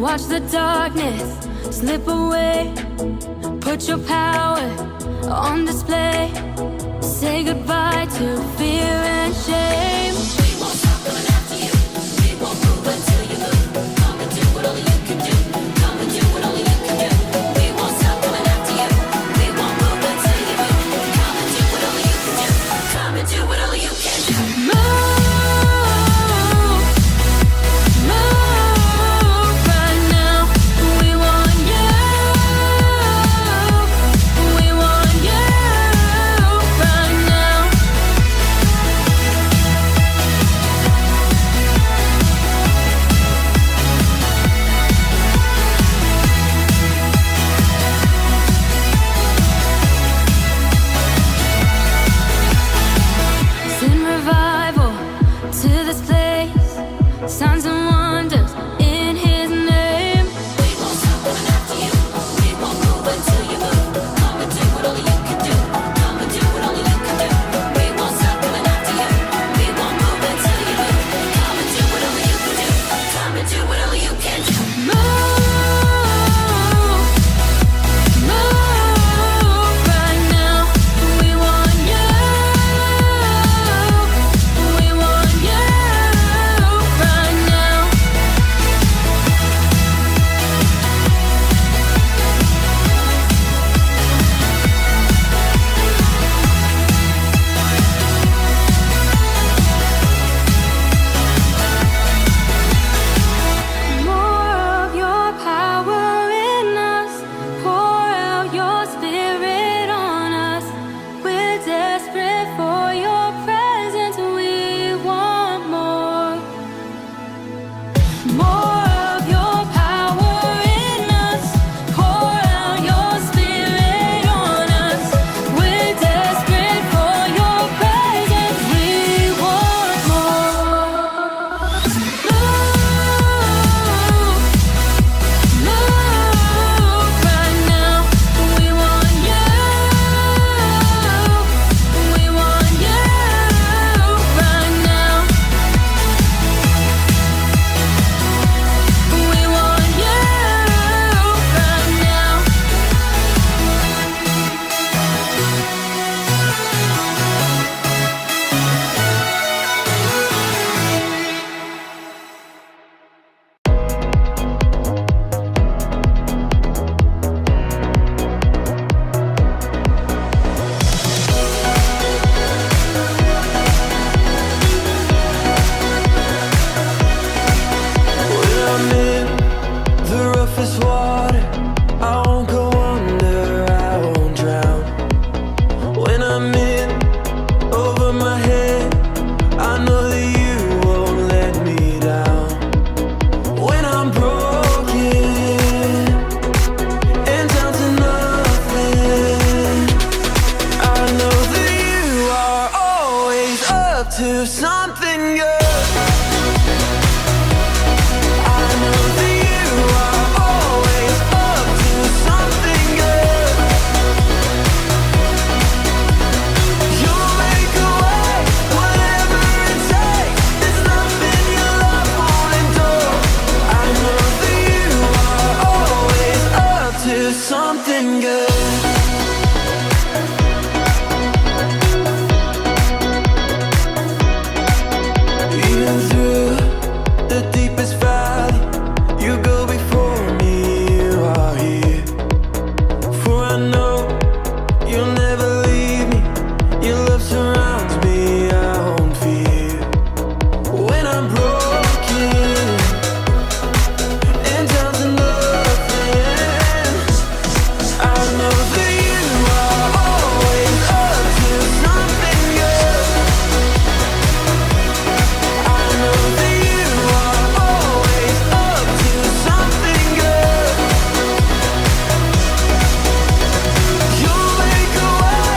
Watch the darkness slip away. Put your power on display. Say goodbye to fear and shame. We won't stop coming after you. We won't move until you move. Come and do what only you can do. Come and do what only you can do. We won't stop coming after you. We won't move until you move. Come and do what only you can do. Come and do what only you can do. Move. Signs and wonders in his name. We won't stop coming after you. We won't move until you move. Come and do what only you can do. Come and do what only you can do. We won't stop coming after you. We won't move until you move. Come and do what only you can do. Come and do what only you can do. Move. To something good. I know that you are always up to something good. You'll make a way, whatever it takes. There's nothing your love won't endure. I know that you are always up to something good. Through the deepest valley, you go before me, you are here. For I know you'll never leave me. Your love surrounds me, I won't fear. When I'm broken and down to nothing, I know that you are always up to something good. You'll make a way.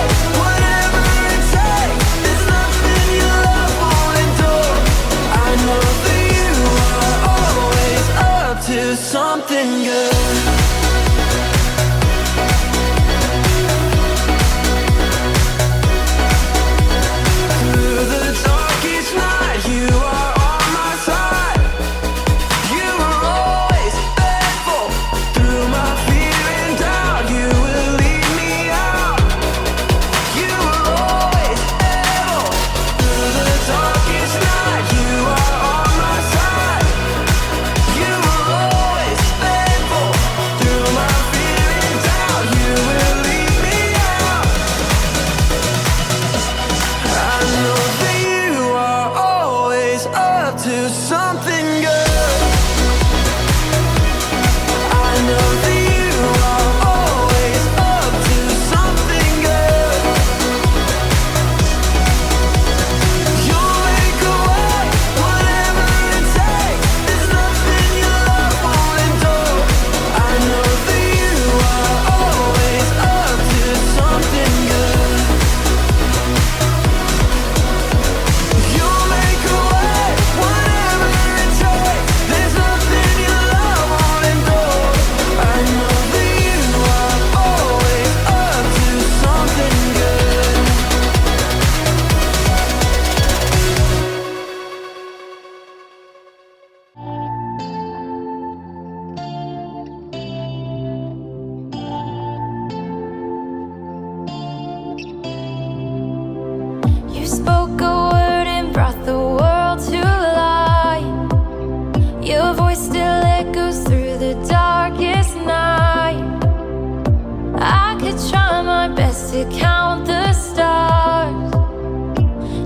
to count the stars.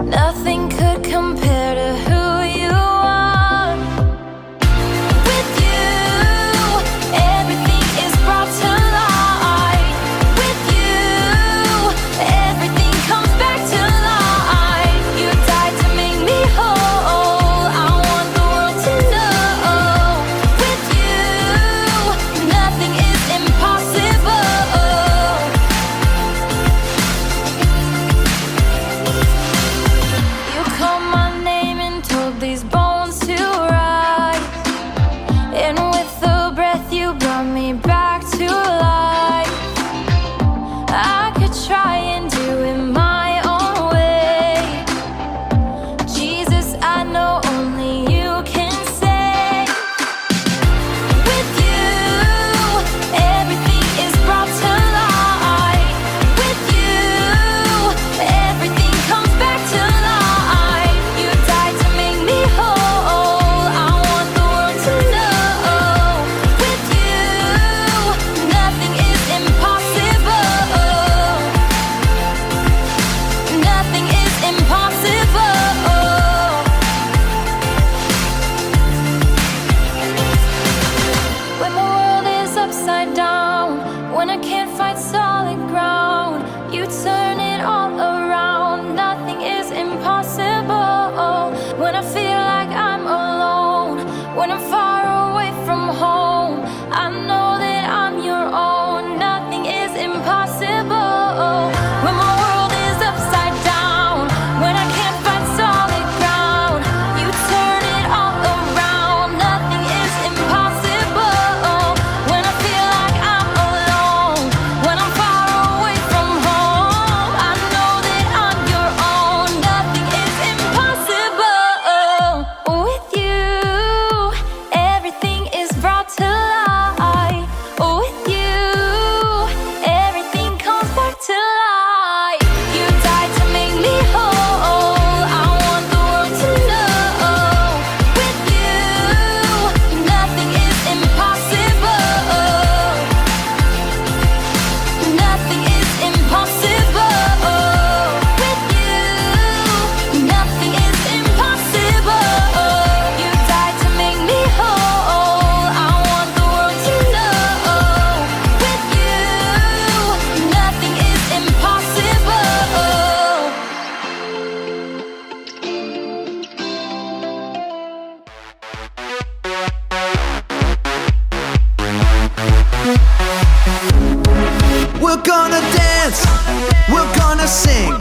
Nothing could compare to who you are. With you, everything is brought to light. With you, everything comes back to life. You died to make me whole. I want the world to know. With you, nothing is impossible. You called my name and told these bones to rise. And with the breath you brought me back to life. I could try and do it my own way. Jesus, I know only you can save. With you, everything is brought to light. With you, everything comes back to life. You died to make me whole. I want the world to know. With you, nothing is impossible. Nothing is impossible. When the world is upside down, when I can't find solid ground, you turn it all around. Nothing is impossible. When I feel like I'm alone, when I'm far away from home, I know that I'm your own. Nothing is impossible. When my world is upside down, when I can't find solid ground, you turn it all around. Nothing is impossible. When I feel like I'm alone, when I'm far away from home, I know that I'm your own. Nothing is impossible. With you, everything is brought to light. With you, everything comes back to life. You died to make me whole. I want the world to know. With you, nothing is impossible. Nothing is impossible. With you, nothing is impossible. You died to make me whole. I want the world to know. With you, nothing is impossible. We're gonna dance, we're gonna sing,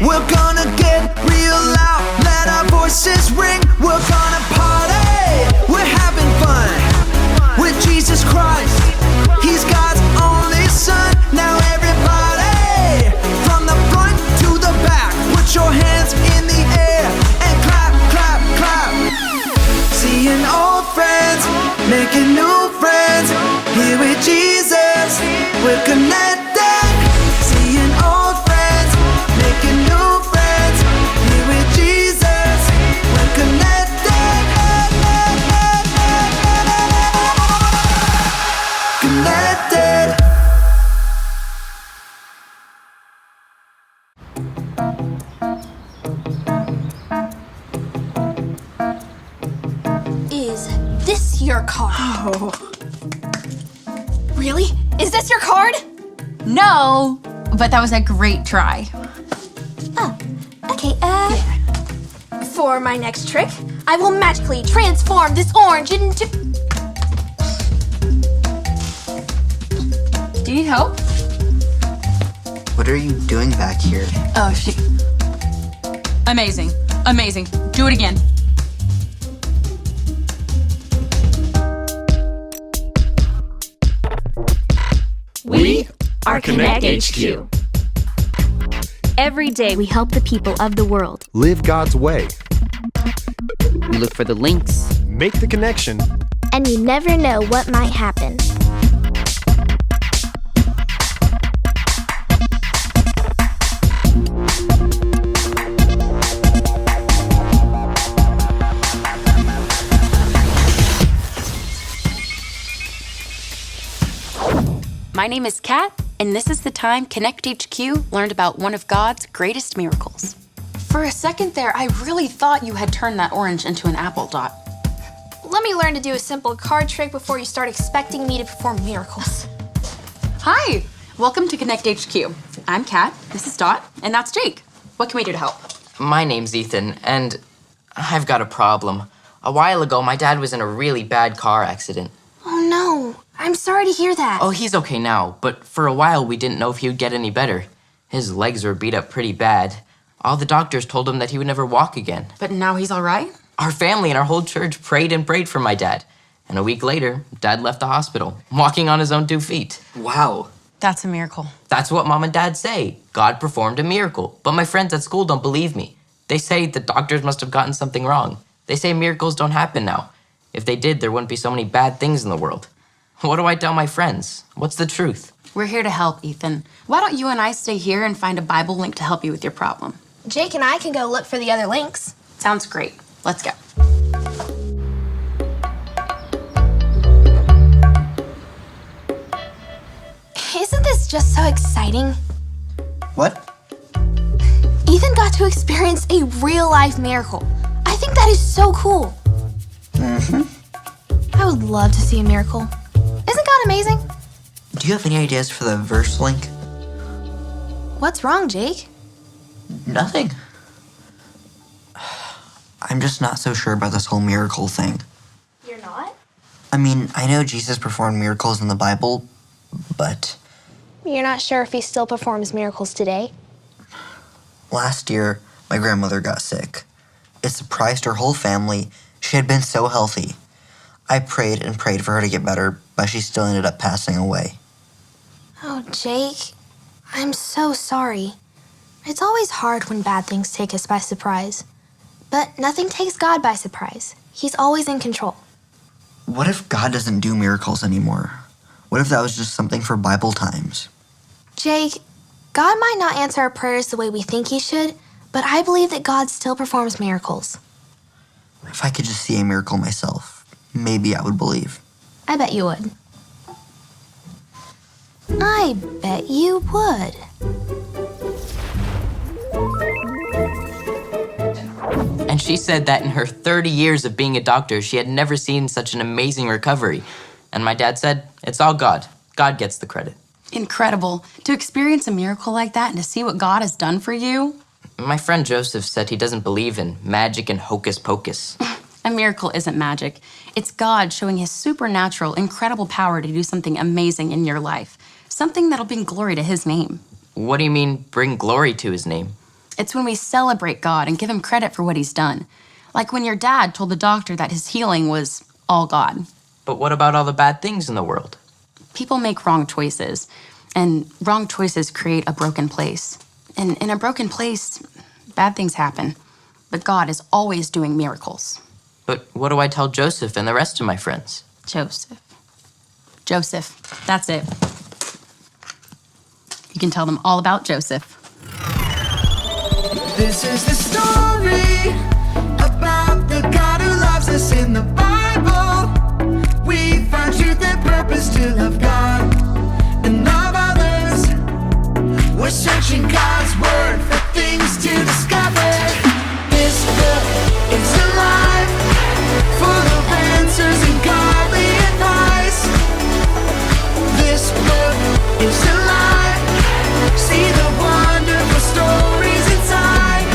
we're gonna get real loud, let our voices ring. We're gonna party, we're having fun with Jesus Christ. He's God's only son. Now everybody, from the front to the back, put your hands in the air and clap, clap, clap. Seeing old friends, making new friends, here with Jesus, we're connected. Seeing old friends, making new friends, here with Jesus, we're connected. Connected. Is this your card? Oh. Really? Is this your card? No, but that was a great try. Oh, okay, For my next trick, I will magically transform this orange into... Do you need help? What are you doing back here? Oh, shoot. Amazing. Amazing. Do it again. We are Connect HQ. Every day we help the people of the world. Live God's way. We look for the links. Make the connection. And you never know what might happen. My name is Kat, And this is the time Connect HQ learned about one of God's greatest miracles. For a second there, I really thought you had turned that orange into an apple, Dot. Let me learn to do a simple card trick before you start expecting me to perform miracles. Hi, welcome to Connect HQ. I'm Kat, this is Dot, and that's Jake. What can we do to help? My name's Ethan, and I've got a problem. A while ago, my dad was in a really bad car accident. Oh no, I'm sorry to hear that. Oh, he's okay now, but for a while we didn't know if he would get any better. His legs were beat up pretty bad. All the doctors told him that he would never walk again. But now he's all right? Our family and our whole church prayed and prayed for my dad. And a week later, Dad left the hospital, walking on his own 2 feet. Wow. That's a miracle. That's what Mom and Dad say. God performed a miracle. But my friends at school don't believe me. They say the doctors must have gotten something wrong. They say miracles don't happen now. If they did, there wouldn't be so many bad things in the world. What do I tell my friends? What's the truth? We're here to help, Ethan. Why don't you and I stay here and find a Bible link to help you with your problem? Jake and I can go look for the other links. Sounds great. Let's go. Isn't this just so exciting? What? Ethan got to experience a real-life miracle. I think that is so cool. I would love to see a miracle. Isn't God amazing? Do you have any ideas for the verse link? What's wrong, Jake? Nothing. I'm just not so sure about this whole miracle thing. You're not? I mean, I know Jesus performed miracles in the Bible, but You're not sure if he still performs miracles today? last year, my grandmother got sick. It surprised her whole family. She had been so healthy. I prayed and prayed for her to get better, but she still ended up passing away. Oh, Jake, I'm so sorry. It's always hard when bad things take us by surprise. But nothing takes God by surprise. He's always in control. What if God doesn't do miracles anymore? What if that was just something for Bible times? Jake, God might not answer our prayers the way we think he should, but I believe that God still performs miracles. If I could just see a miracle myself, maybe I would believe. I bet you would. I bet you would. And she said that in her 30 years of being a doctor, she had never seen such an amazing recovery. And my dad said, it's all God. God gets the credit. Incredible. To experience a miracle like that and to see what God has done for you. My friend Joseph said he doesn't believe in magic and hocus pocus. A miracle isn't magic. It's God showing his supernatural, incredible power to do something amazing in your life. Something that'll bring glory to his name. What do you mean, bring glory to his name? It's when we celebrate God and give him credit for what he's done. Like when your dad told the doctor that his healing was all God. But what about all the bad things in the world? People make wrong choices, and wrong choices create a broken place. And in a broken place, bad things happen. But God is always doing miracles. But what do I tell Joseph and the rest of my friends? Joseph, that's it. You can tell them all about Joseph. This is the story about the God who loves us in the Bible. We find truth and purpose to love God and love others. We're searching God's word for things to discover. This book is alive, full of answers and godly advice. This book is alive. See the wonderful stories inside.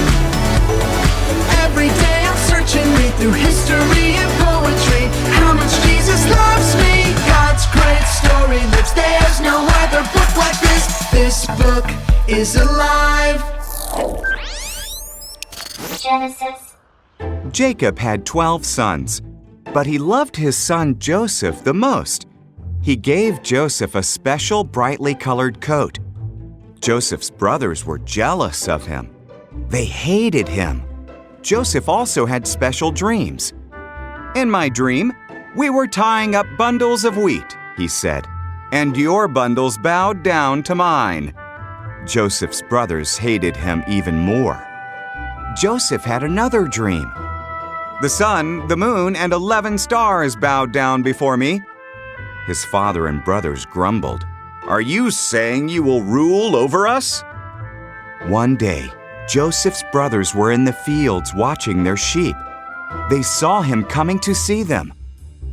Every day I'm searching, read through history and poetry. How much Jesus loves me. God's great story lives. There's no other book like this. This book is alive. Genesis. Jacob had 12 sons, but he loved his son Joseph the most. He gave Joseph a special brightly colored coat. Joseph's brothers were jealous of him. They hated him. Joseph also had special dreams. In my dream, we were tying up bundles of wheat, he said, and your bundles bowed down to mine. Joseph's brothers hated him even more. Joseph had another dream. The sun, the moon, and 11 stars bowed down before me. His father and brothers grumbled. Are you saying you will rule over us? One day, Joseph's brothers were in the fields watching their sheep. They saw him coming to see them.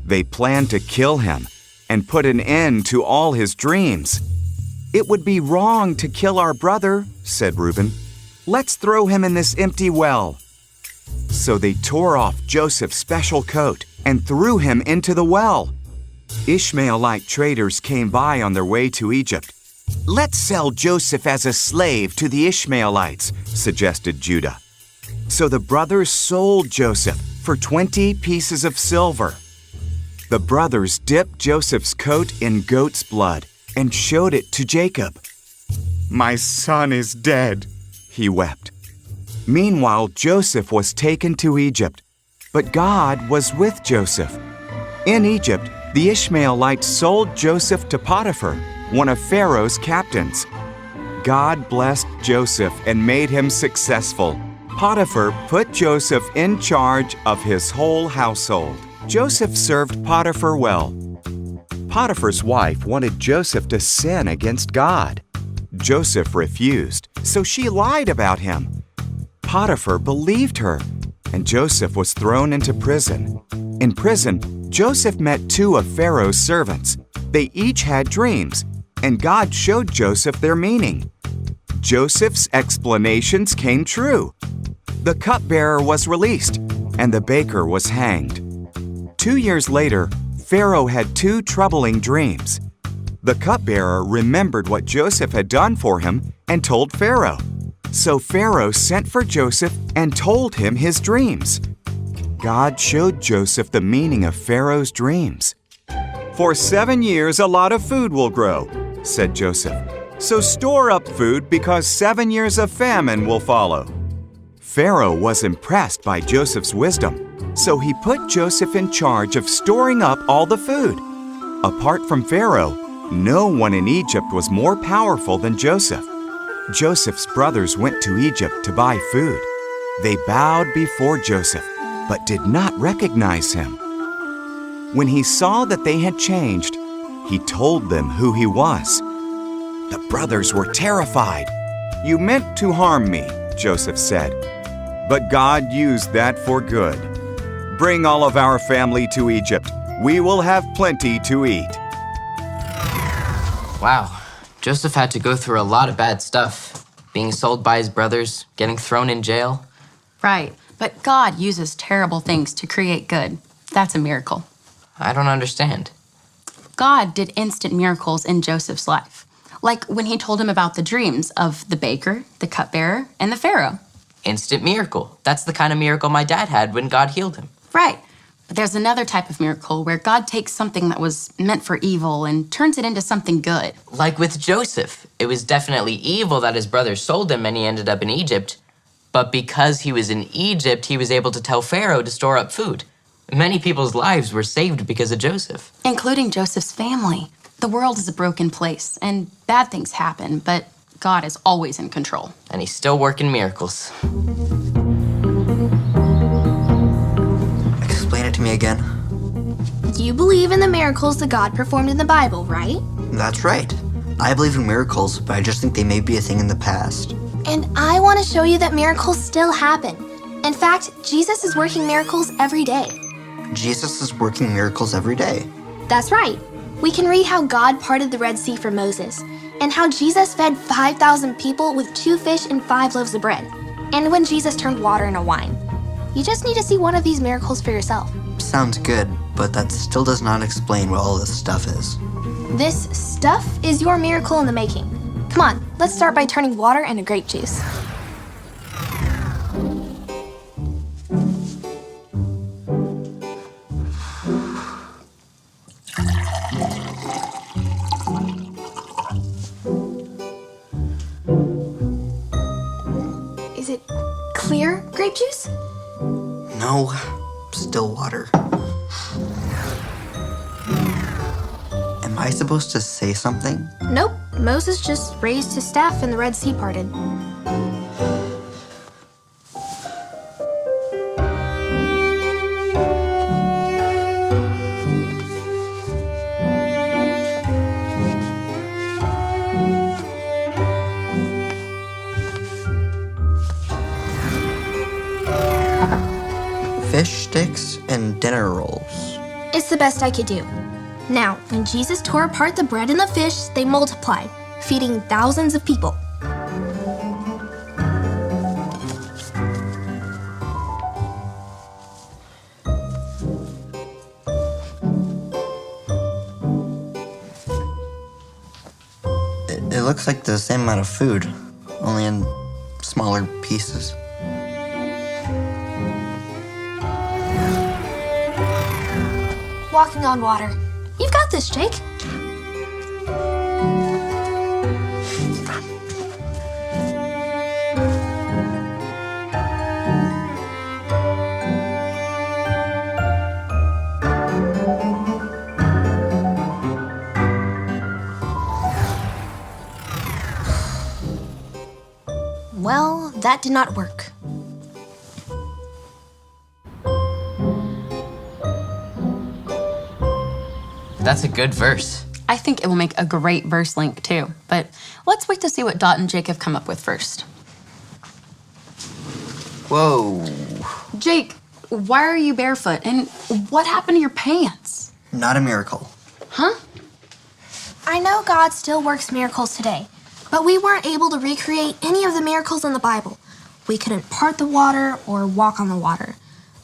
They planned to kill him and put an end to all his dreams. It would be wrong to kill our brother, said Reuben. Let's throw him in this empty well. So they tore off Joseph's special coat and threw him into the well. Ishmaelite traders came by on their way to Egypt. Let's sell Joseph as a slave to the Ishmaelites, suggested Judah. So the brothers sold Joseph for 20 pieces of silver. The brothers dipped Joseph's coat in goat's blood and showed it to Jacob. My son is dead, he wept. Meanwhile, Joseph was taken to Egypt, but God was with Joseph. In Egypt, the Ishmaelites sold Joseph to Potiphar, one of Pharaoh's captains. God blessed Joseph and made him successful. Potiphar put Joseph in charge of his whole household. Joseph served Potiphar well. Potiphar's wife wanted Joseph to sin against God. Joseph refused, so she lied about him. Potiphar believed her, and Joseph was thrown into prison. In prison, Joseph met two of Pharaoh's servants. They each had dreams, and God showed Joseph their meaning. Joseph's explanations came true. The cupbearer was released, and the baker was hanged. 2 years later, Pharaoh had two troubling dreams. The cupbearer remembered what Joseph had done for him and told Pharaoh. So Pharaoh sent for Joseph and told him his dreams. God showed Joseph the meaning of Pharaoh's dreams. For 7 years, a lot of food will grow, said Joseph. So store up food because 7 years of famine will follow. Pharaoh was impressed by Joseph's wisdom, so he put Joseph in charge of storing up all the food. Apart from Pharaoh, no one in Egypt was more powerful than Joseph. Joseph's brothers went to Egypt to buy food. They bowed before Joseph, but did not recognize him. When he saw that they had changed, he told them who he was. The brothers were terrified. You meant to harm me, Joseph said, but God used that for good. Bring all of our family to Egypt. We will have plenty to eat. Wow, Joseph had to go through a lot of bad stuff. Being sold by his brothers, getting thrown in jail. Right, but God uses terrible things to create good. That's a miracle. I don't understand. God did instant miracles in Joseph's life, like when he told him about the dreams of the baker, the cupbearer, and the Pharaoh. Instant miracle. That's the kind of miracle my dad had when God healed him. Right. But there's another type of miracle where God takes something that was meant for evil and turns it into something good. Like with Joseph. It was definitely evil that his brothers sold him and he ended up in Egypt. But because he was in Egypt, he was able to tell Pharaoh to store up food. Many people's lives were saved because of Joseph. Including Joseph's family. The world is a broken place, and bad things happen, but God is always in control. And he's still working miracles. Explain it to me again. You believe in the miracles that God performed in the Bible, right? That's right. I believe in miracles, but I just think they may be a thing in the past. And I want to show you that miracles still happen. In fact, Jesus is working miracles every day. Jesus is working miracles every day. That's right. We can read how God parted the Red Sea for Moses, and how Jesus fed 5,000 people with 2 fish and 5 loaves of bread, and when Jesus turned water into wine. You just need to see one of these miracles for yourself. Sounds good, but that still does not explain what all this stuff is. This stuff is your miracle in the making. Come on, let's start by turning water into grape juice. Is it clear grape juice? No, still water. Am I supposed to say something? Nope. Moses just raised his staff and the Red Sea parted. fish sticks and dinner rolls. It's the best I could do. Now, when Jesus tore apart the bread and the fish, they multiplied, feeding thousands of people. It looks like the same amount of food, only in smaller pieces. Walking on water. You've got this, Jake. Well, that did not work. That's a good verse. I think it will make a great verse link too, but let's wait to see what Dot and Jake have come up with first. Whoa. Jake, why are you barefoot? And what happened to your pants? Not a miracle. Huh? I know God still works miracles today, but we weren't able to recreate any of the miracles in the Bible. We couldn't part the water or walk on the water.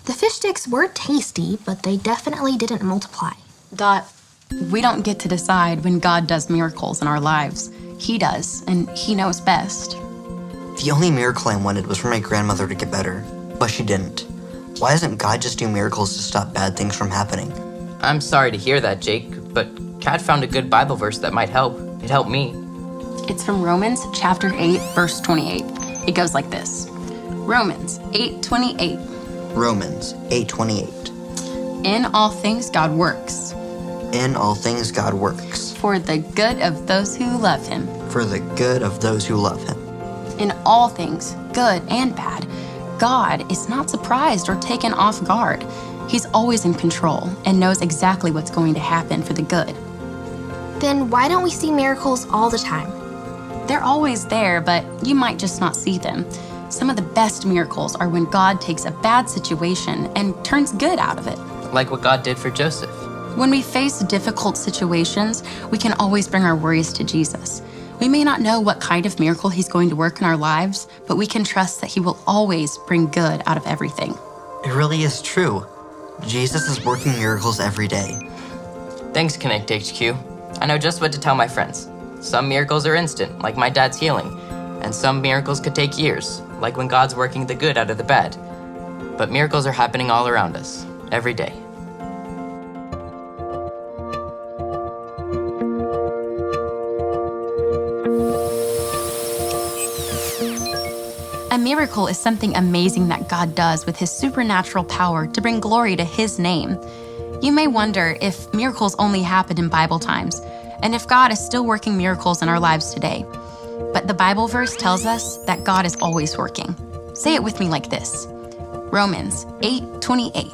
The fish sticks were tasty, but they definitely didn't multiply. Dot, we don't get to decide when God does miracles in our lives. He does, and He knows best. The only miracle I wanted was for my grandmother to get better, but she didn't. Why doesn't God just do miracles to stop bad things from happening? I'm sorry to hear that, Jake, but Kat found a good Bible verse that might help. It helped me. It's from Romans chapter 8, verse 28. It goes like this. Romans 8:28. Romans 8:28. In all things God works. In all things God works. For the good of those who love Him. For the good of those who love Him. In all things, good and bad, God is not surprised or taken off guard. He's always in control and knows exactly what's going to happen for the good. Then why don't we see miracles all the time? They're always there, but you might just not see them. Some of the best miracles are when God takes a bad situation and turns good out of it. Like what God did for Joseph. When we face difficult situations, we can always bring our worries to Jesus. We may not know what kind of miracle He's going to work in our lives, but we can trust that He will always bring good out of everything. It really is true. Jesus is working miracles every day. Thanks, Connect HQ. I know just what to tell my friends. Some miracles are instant, like my dad's healing, and some miracles could take years, like when God's working the good out of the bad. But miracles are happening all around us, every day. A miracle is something amazing that God does with His supernatural power to bring glory to His name. You may wonder if miracles only happen in Bible times, and if God is still working miracles in our lives today. But the Bible verse tells us that God is always working. Say it with me like this. Romans 8:28.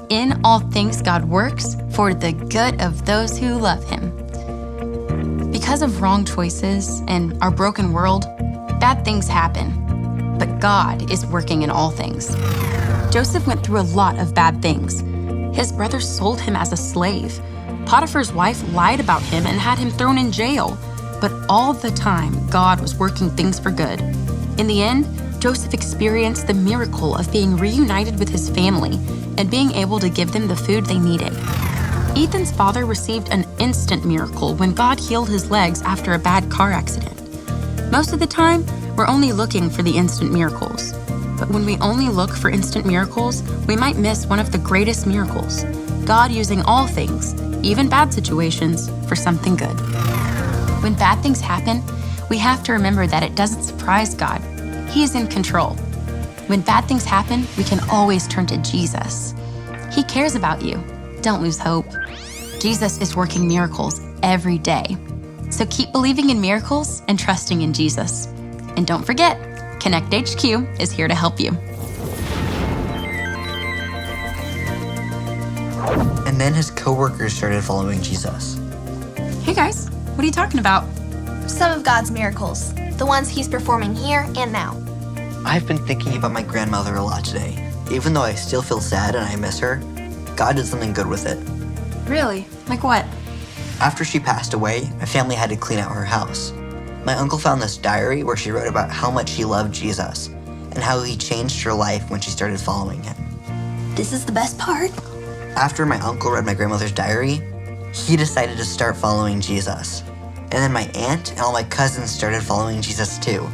In all things God works for the good of those who love Him. Because of wrong choices and our broken world, bad things happen. But God is working in all things. Joseph went through a lot of bad things. His brothers sold him as a slave. Potiphar's wife lied about him and had him thrown in jail. But all the time, God was working things for good. In the end, Joseph experienced the miracle of being reunited with his family and being able to give them the food they needed. Ethan's father received an instant miracle when God healed his legs after a bad car accident. Most of the time, we're only looking for the instant miracles. But when we only look for instant miracles, we might miss one of the greatest miracles. God using all things, even bad situations, for something good. When bad things happen, we have to remember that it doesn't surprise God. He is in control. When bad things happen, we can always turn to Jesus. He cares about you. Don't lose hope. Jesus is working miracles every day. So keep believing in miracles and trusting in Jesus. And don't forget, Connect HQ is here to help you. And then his coworkers started following Jesus. Hey guys, what are you talking about? Some of God's miracles, the ones He's performing here and now. I've been thinking about my grandmother a lot today. Even though I still feel sad and I miss her, God did something good with it. Really? Like what? After she passed away, my family had to clean out her house. My uncle found this diary where she wrote about how much she loved Jesus and how he changed her life when she started following him. This is the best part. After my uncle read my grandmother's diary, he decided to start following Jesus. And then my aunt and all my cousins started following Jesus too.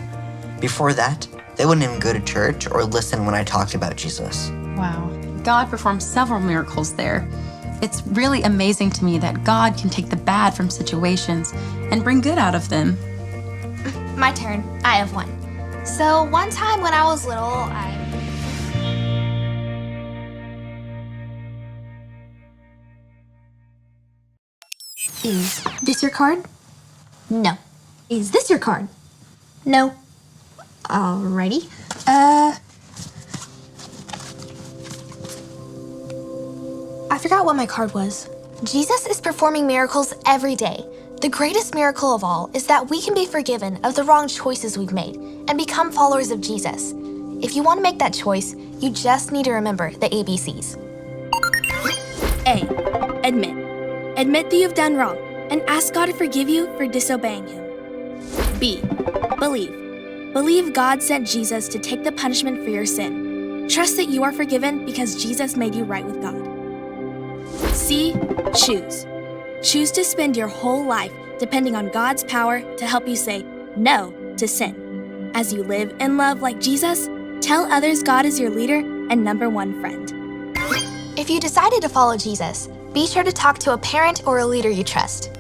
Before that, they wouldn't even go to church or listen when I talked about Jesus. Wow. God performed several miracles there. It's really amazing to me that God can take the bad from situations and bring good out of them. My turn. I have one. So one time when I was little, Is this your card? No. Is this your card? No. Alrighty. I forgot what my card was. Jesus is performing miracles every day. The greatest miracle of all is that we can be forgiven of the wrong choices we've made and become followers of Jesus. If you want to make that choice, you just need to remember the ABCs. A. Admit. Admit that you've done wrong and ask God to forgive you for disobeying Him. B. Believe. Believe God sent Jesus to take the punishment for your sin. Trust that you are forgiven because Jesus made you right with God. C. Choose. Choose to spend your whole life depending on God's power to help you say no to sin. As you live and love like Jesus, tell others God is your leader and number one friend. If you decided to follow Jesus, be sure to talk to a parent or a leader you trust.